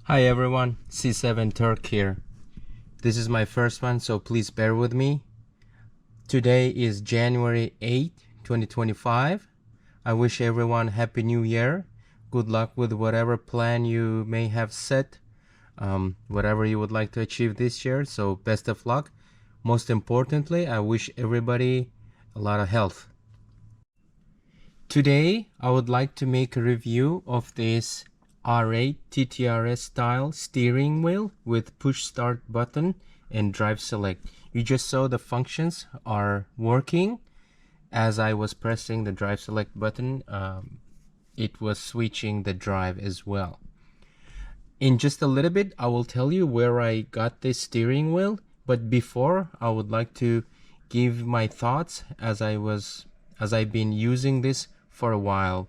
Hi everyone, C7 Turk here. This is my first one, so please bear with me. Today is January 8, 2025. I wish everyone Happy New Year. Good luck with whatever plan you may have set, whatever you would like to achieve this year, so best of luck. Most importantly, I wish everybody a lot of health. Today, I would like to make a review of this R8 TTRS style steering wheel with push start button and drive select. You just saw the functions are working. As I was pressing the drive select button, it was switching the drive as well. In just a little bit, I will tell you where I got this steering wheel, but before, I would like to give my thoughts as I've been using this for a while.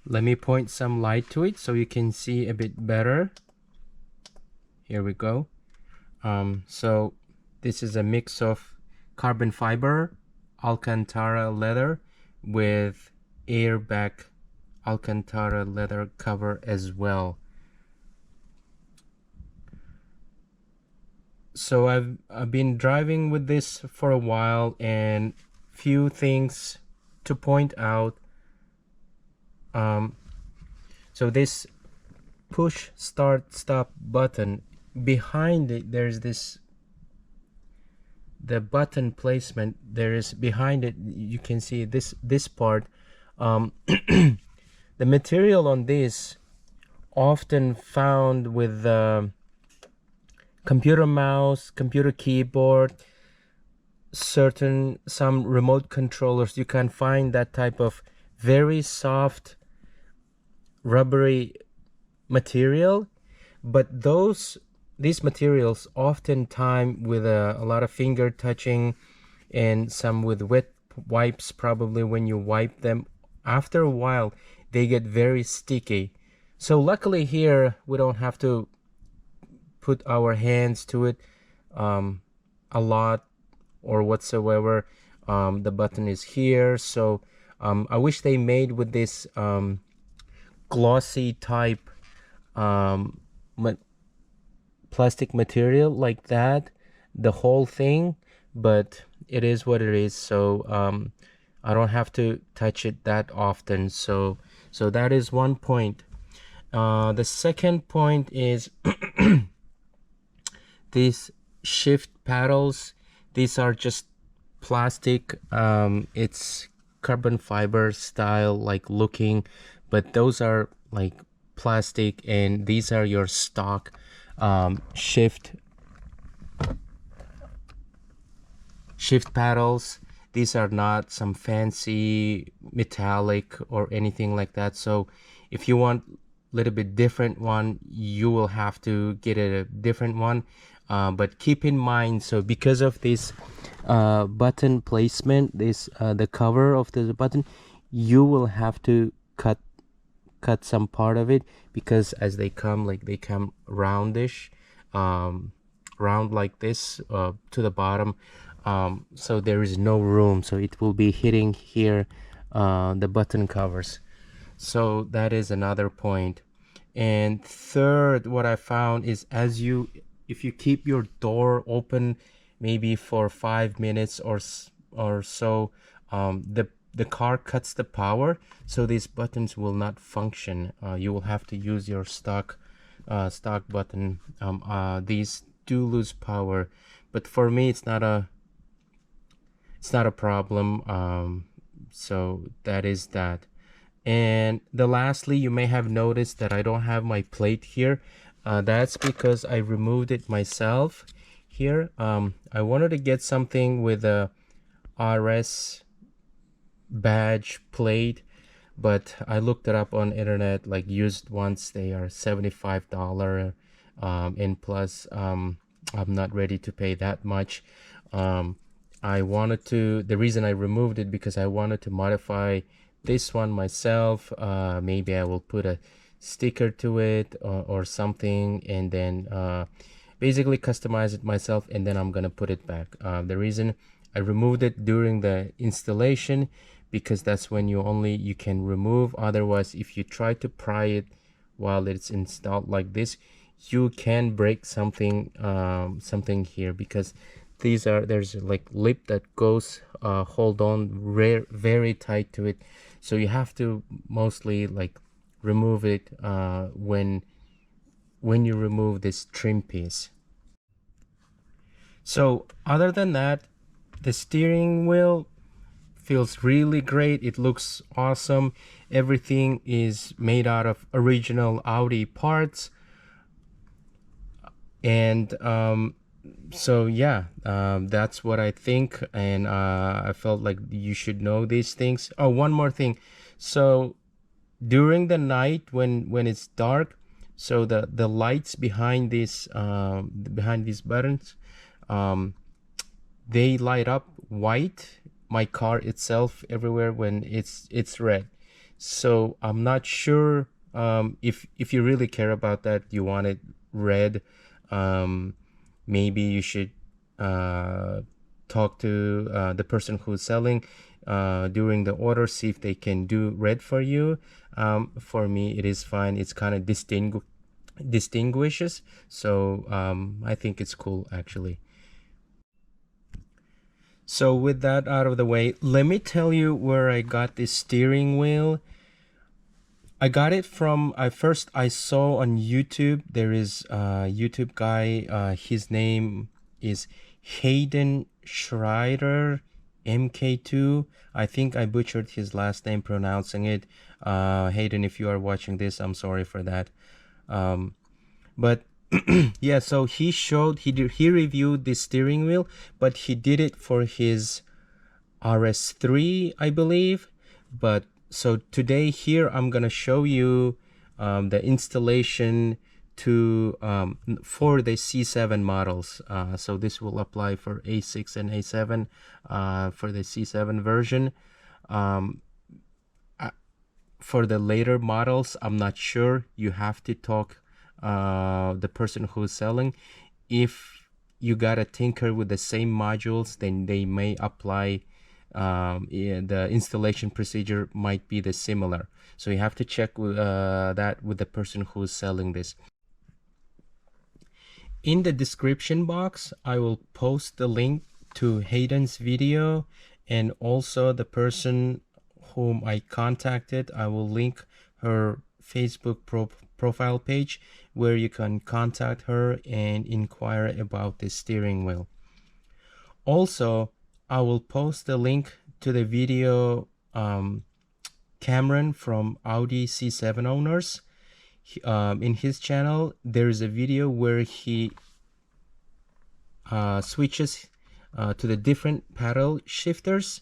Let me point some light to it so you can see a bit better. Here we go. So this is a mix of carbon fiber, Alcantara leather with Airbag Alcantara leather cover as well. So I've been driving with this for a while, and few things to point out. So this push start stop button, behind it there's the button placement. There is behind it, you can see this part. The material on this often found with computer mouse, computer keyboard, some remote controllers. You can find that type of very soft rubbery material, but these materials oftentimes with a lot of finger touching and some with wet wipes, probably when you wipe them, after a while they get very sticky. So luckily here we don't have to put our hands to it a lot or whatsoever. The button is here, so I wish they made with this glossy type plastic material like that, the whole thing, but it is what it is. So I don't have to touch it that often. So that is one point. The second point is these shift paddles. These are just plastic. It's carbon fiber style like looking, but those are like plastic, and these are your stock shift paddles. These are not some fancy metallic or anything like that. So if you want a little bit different one, you will have to get a different one. But keep in mind, so because of this button placement, this the cover of the button, you will have to cut some part of it, because as they come, like they come roundish, round like this to the bottom. So there is no room, so it will be hitting here the button covers. So that is another point. And third, what I found is if you keep your door open maybe for 5 minutes or so, the car cuts the power, so these buttons will not function. You will have to use your stock button. These do lose power, but for me it's not a problem. So that is that. And lastly, you may have noticed that I don't have my plate here. That's because I removed it myself here. I wanted to get something with a RS badge plate, but I looked it up on internet, like used ones, they are $75, and plus I'm not ready to pay that much. The reason I removed it, because I wanted to modify this one myself. Maybe I will put a sticker to it or something, and then basically customize it myself, and then I'm gonna put it back. The reason I removed it during the installation, because that's when you can remove. Otherwise, if you try to pry it while it's installed like this, you can break something something here, because there's like lip that goes hold on very tight to it. So you have to mostly like remove it when you remove this trim piece. So other than that, the steering wheel feels really great. It looks awesome. Everything is made out of original Audi parts. And so yeah, that's what I think. And I felt like you should know these things. Oh, one more thing. So during the night when it's dark, so the lights behind these buttons, um, they light up white, my car itself, everywhere when it's red. So I'm not sure if you really care about that, you want it red. um, Maybe you should talk to the person who's selling during the order, see if they can do red for you. For me, it is fine. It's kind of distinguishes, so I think it's cool actually. So with that out of the way, let me tell you where I got this steering wheel. I got it from, I saw on YouTube. There is a YouTube guy, his name is Hayden Schreider MK2. I think I butchered his last name pronouncing it. Hayden, if you are watching this, I'm sorry for that. But yeah, so he reviewed the steering wheel, but he did it for his RS3, I believe. But so today here I'm gonna show you the installation to for the C7 models. So this will apply for A6 and A7 for the C7 version. For the later models, I'm not sure. You have to talk the person who's selling. If you gotta tinker with the same modules, then they may apply yeah, the installation procedure might be the similar. So you have to check with, that with the person who's selling this. In the description box, I will post the link to Hayden's video, and also the person whom I contacted. I will link her Facebook profile page where you can contact her and inquire about the steering wheel. Also, I will post the link to the video Cameron from Audi C7 owners. In his channel, there is a video where he switches to the different paddle shifters.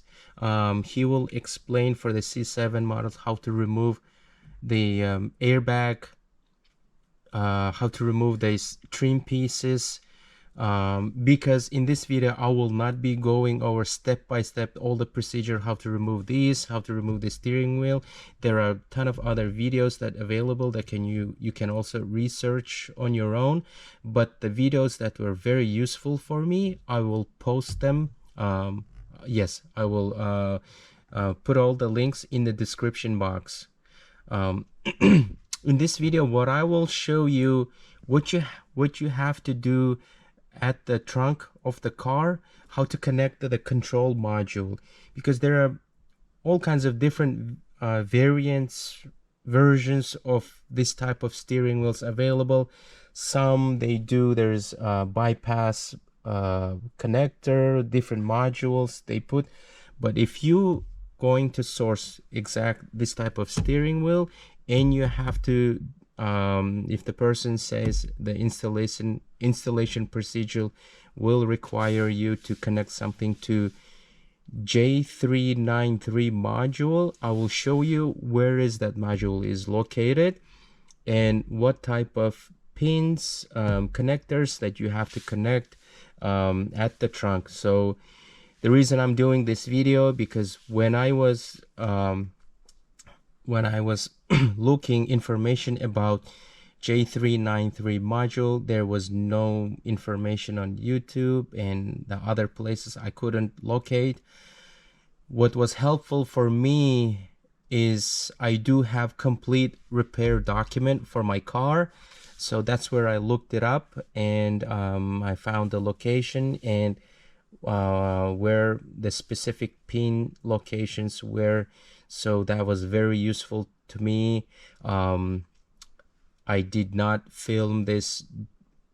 He will explain for the C7 models how to remove the airbag, how to remove these trim pieces, because in this video I will not be going over step by step all the procedure, how to remove these, how to remove the steering wheel. There are a ton of other videos that available that you can also research on your own, but the videos that were very useful for me, I will post them. Yes, I will put all the links in the description box. In this video, what I will show you, what you have to do at the trunk of the car, how to connect to the control module, because there are all kinds of different versions of this type of steering wheels available. Some there's bypass connector, different modules they put. But if you going to source exact this type of steering wheel, and you have to if the person says the installation procedure will require you to connect something to J393 module, I will show you where is that module is located and what type of pins, connectors that you have to connect at the trunk. So the reason I'm doing this video, because when I was looking information about J393 module, there was no information on YouTube and the other places I couldn't locate. What was helpful for me is I do have complete repair document for my car. So that's where I looked it up, and I found the location and where the specific pin locations were. So that was very useful to me. I did not film this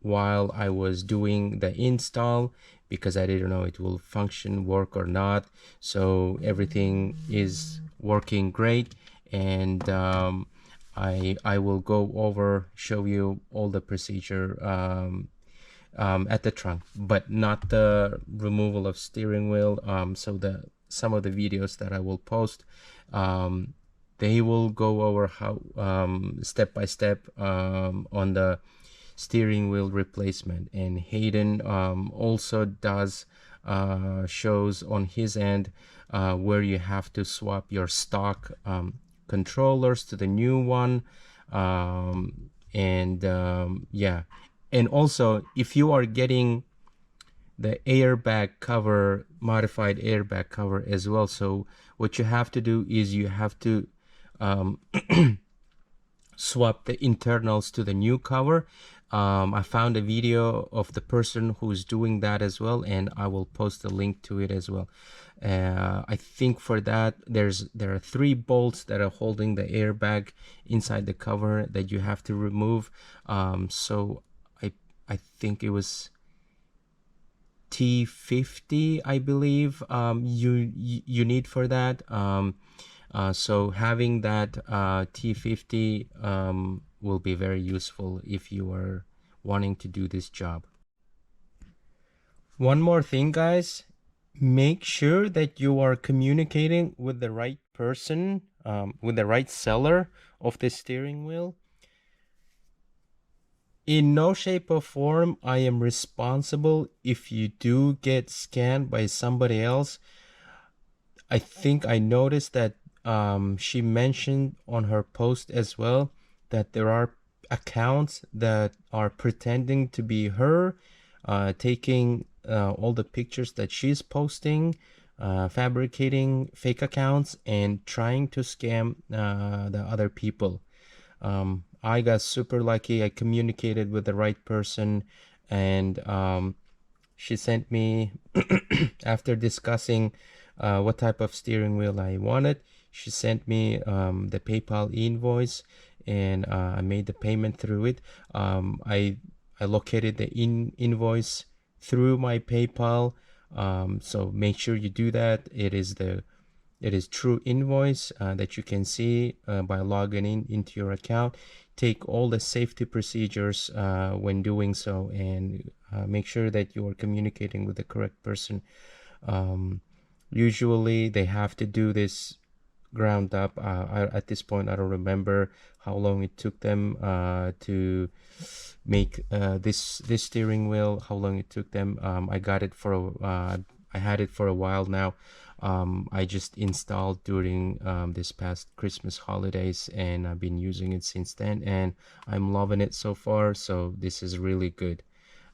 while I was doing the install because I didn't know it will function, work or not. So everything is working great, and I will go over, show you all the procedure at the trunk, but not the removal of steering wheel. So some of the videos that I will post, they will go over how step by step on the steering wheel replacement. And Hayden also does shows on his end where you have to swap your stock controllers to the new one. Yeah, and also if you are getting the airbag cover, modified airbag cover as well, so what you have to do is you have to swap the internals to the new cover. I found a video of the person who's doing that as well, and I will post a link to it as well. I think for that there are 3 bolts that are holding the airbag inside the cover that you have to remove. So I think it was T50, I believe, you need for that. So having that T50 will be very useful if you are wanting to do this job. One more thing, guys, make sure that you are communicating with the right person, with the right seller of the steering wheel. In no shape or form I am responsible if you do get scanned by somebody else. I think I noticed that she mentioned on her post as well that there are accounts that are pretending to be her, taking all the pictures that she's posting, fabricating fake accounts and trying to scam the other people. I got super lucky. I communicated with the right person, and she sent me after discussing what type of steering wheel I wanted. She sent me the PayPal invoice, and I made the payment through it. I located the invoice through my PayPal. So make sure you do that. It is true invoice that you can see by logging into your account. Take all the safety procedures when doing so, and make sure that you are communicating with the correct person. Usually they have to do this ground up. At this point I don't remember how long it took them to make this steering wheel, how long it took them. I got it for I had it for a while now. I just installed during this past Christmas holidays, and I've been using it since then, and I'm loving it so far. So this is really good.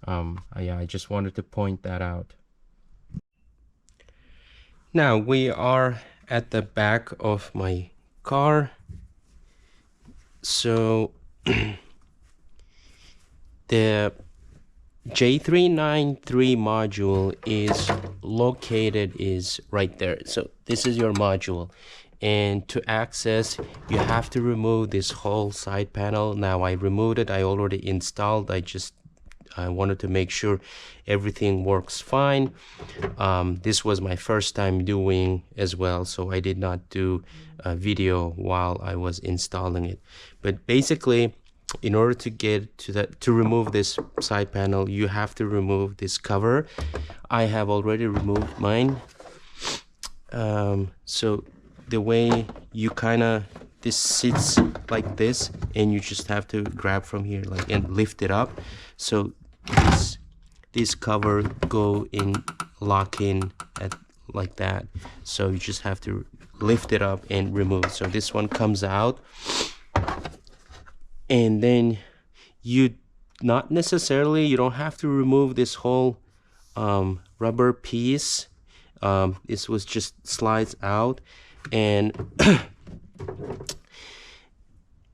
Yeah, I just wanted to point that out. Now we are at the back of my car. So the J393 module is right there. So this is your module, and to access you have to remove this whole side panel. Now I removed it. I already installed. I wanted to make sure everything works fine. This was my first time doing as well, so I did not do a video while I was installing it. But basically, in order to get to remove this side panel, you have to remove this cover. I have already removed mine. So the way you this sits like this, and you just have to grab from here and lift it up. So this cover go in, lock in at like that. So you just have to lift it up and remove. So this one comes out, and then you don't have to remove this whole rubber piece. This was just slides out, and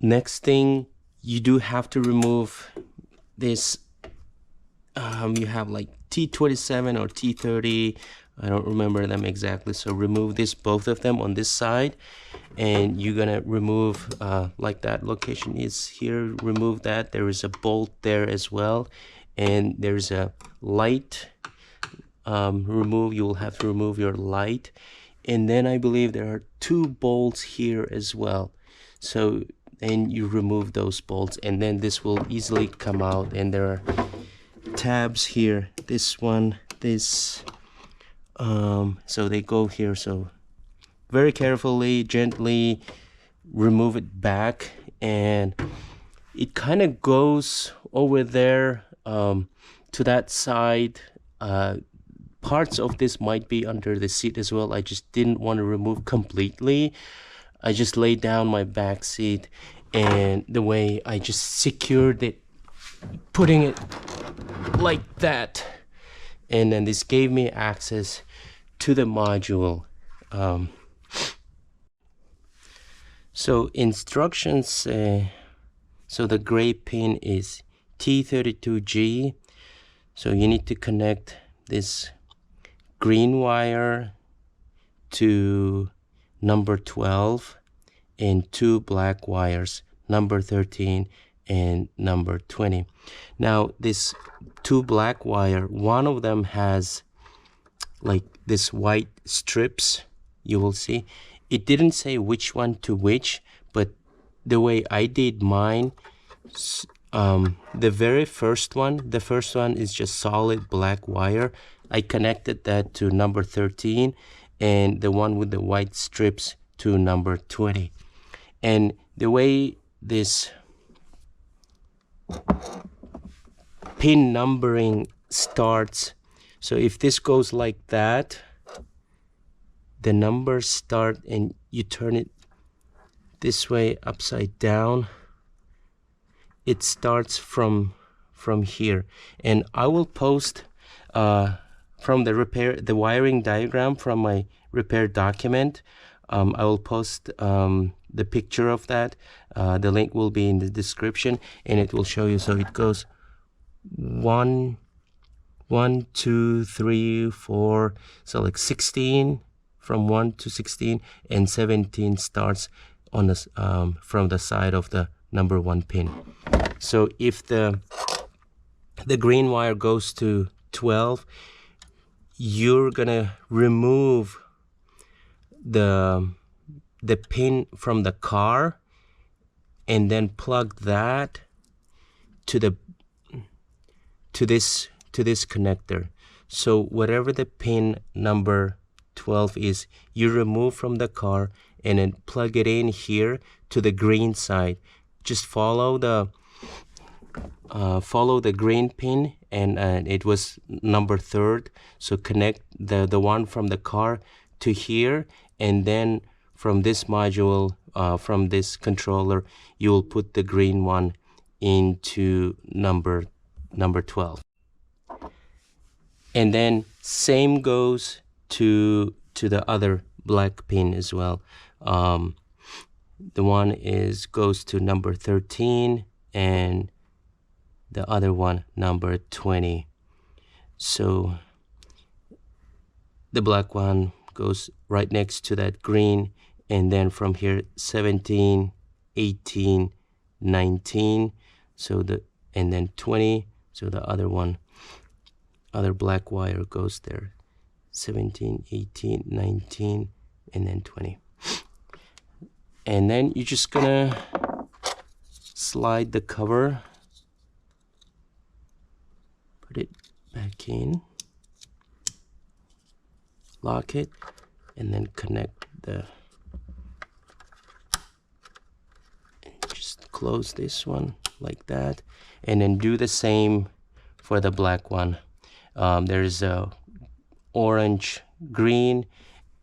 Next thing, you do have to remove this. You have like T27 or T30, I don't remember them exactly. So remove this, both of them on this side, and you're gonna remove like that location is here. Remove that. There is a bolt there as well, and there's a light. Remove. You will have to remove your light, and then I believe there are two bolts here as well. So then you remove those bolts, and then this will easily come out. And there are tabs here. This one, this. So they go here. So very carefully, gently remove it back, and it kind of goes over there to that side. Parts of this might be under the seat as well. I just didn't want to remove completely. I just laid down my back seat, and the way I just secured it, putting it like that, and then this gave me access to the module. So instructions say, so the gray pin is T32G. So you need to connect this green wire to number 12 and two black wires, number 13 and number 20. Now this two black wire, one of them has like this white strips, you will see. It didn't say which one to which, but the way I did mine, the very first one, the first one is just solid black wire. I connected that to number 13, and the one with the white strips to number 20. And the way this pin numbering starts, so if this goes like that, the numbers start, and you turn it this way upside down, it starts from here. And I will post from the wiring diagram from my repair document. I will post the picture of that. The link will be in the description, and it will show you. So it goes 1, 2, 3, 4, so like 16, from 1 to 16, and 17 starts on this from the side of the number 1 pin. So if the green wire goes to 12, you're gonna remove the pin from the car, and then plug that to this connector. So whatever the pin number 12 is, you remove from the car and then plug it in here to the green side. Just follow the green pin, and it was number 3rd. So connect the one from the car to here, and then from this module, from this controller, you will put the green one into number 12. And then same goes to the other black pin as well. The one goes to number 13, and the other one number 20. So the black one goes right next to that green, and then from here 17, 18, 19, so and then 20. So the other black wire goes there, 17, 18, 19, and then 20. And then you're just gonna slide the cover, put it back in, lock it, and then connect and just close this one like that, and then do the same for the black one. There's a orange green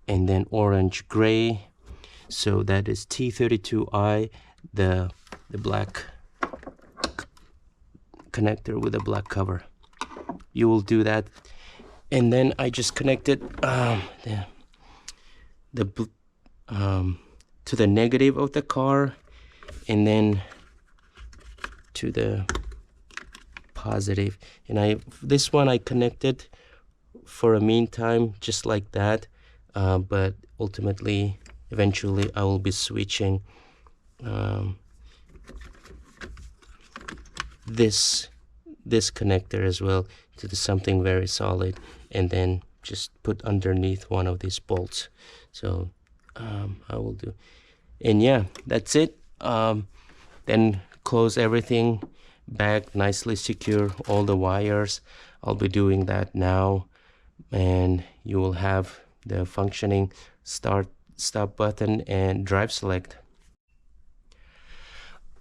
and then orange gray, so that is T32I, the black connector with a black cover. You will do that, and then I just connected the to the negative of the car, and then to the positive. And this one I connected for a meantime just like that, but ultimately eventually I will be switching this connector as well to something very solid, and then just put underneath one of these bolts. So I will do, and yeah, that's it. Then close everything back, nicely secure all the wires. I'll be doing that now, and you will have the functioning start stop button and drive select.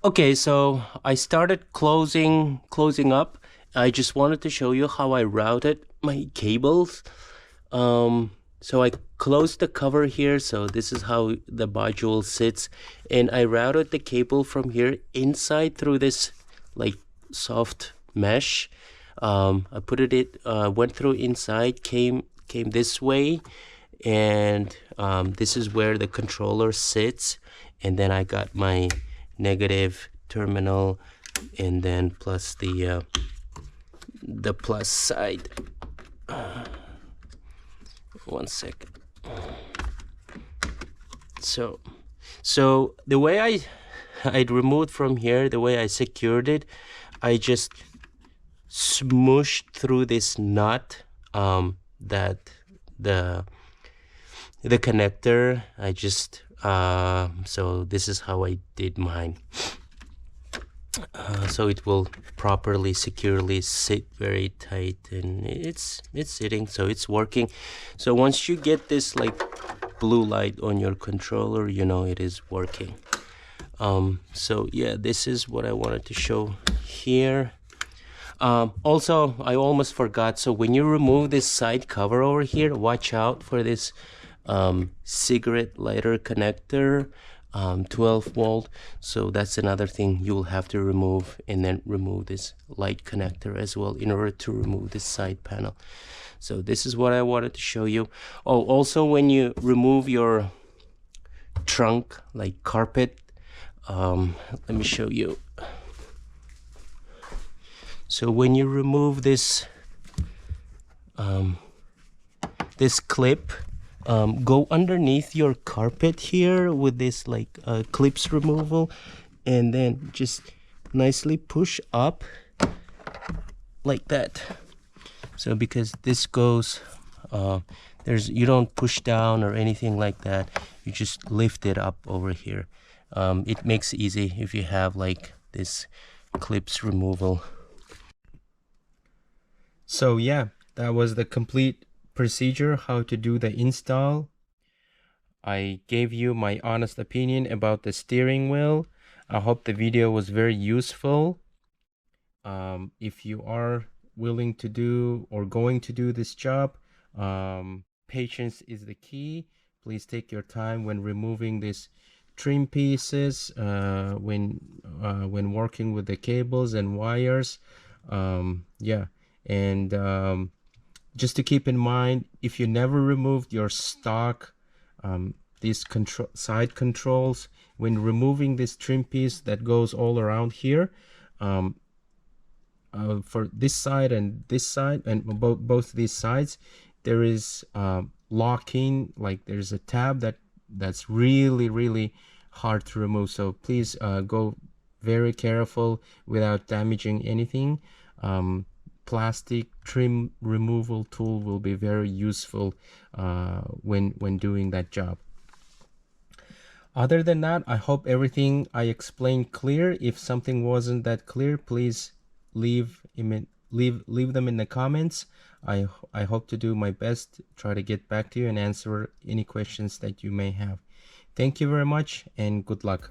Okay, so I started closing up. I just wanted to show you how I routed my cables. So I closed the cover here, so this is how the module sits, and I routed the cable from here inside through this like soft mesh. I put it went through inside, came this way, and this is where the controller sits, and then I got my negative terminal, and then plus the plus side. One second. So the way I'd removed from here, the way I secured it, I just smooshed through this nut that the connector. I just so this is how I did mine. So it will properly, securely sit very tight, and it's sitting, so it's working. So once you get this like blue light on your controller, you know it is working. So yeah, this is what I wanted to show here. Also, I almost forgot, so when you remove this side cover over here, watch out for this cigarette lighter connector, 12 volt. So that's another thing you will have to remove, and then remove this light connector as well in order to remove this side panel. So this is what I wanted to show you. Oh, also when you remove your trunk like carpet, let me show you. So when you remove this this clip, go underneath your carpet here with this like clips removal, and then just nicely push up like that. So because this goes you don't push down or anything like that, you just lift it up over here. It makes it easy if you have like this clips removal. So yeah, that was the complete procedure how to do the install. I gave you my honest opinion about the steering wheel. I hope the video was very useful. If you are willing to do or going to do this job, patience is the key. Please take your time when removing these trim pieces, when working with the cables and wires. Yeah, and just to keep in mind, if you never removed your stock these side controls, when removing this trim piece that goes all around here, for this side and this side, and both these sides, there is locking, like there's a tab that's really hard to remove. So please go very careful without damaging anything. Plastic trim removal tool will be very useful when doing that job. Other than that, I hope everything I explained clear. If something wasn't that clear, please leave them in the comments. I hope to do my best, try to get back to you and answer any questions that you may have. Thank you very much, and good luck.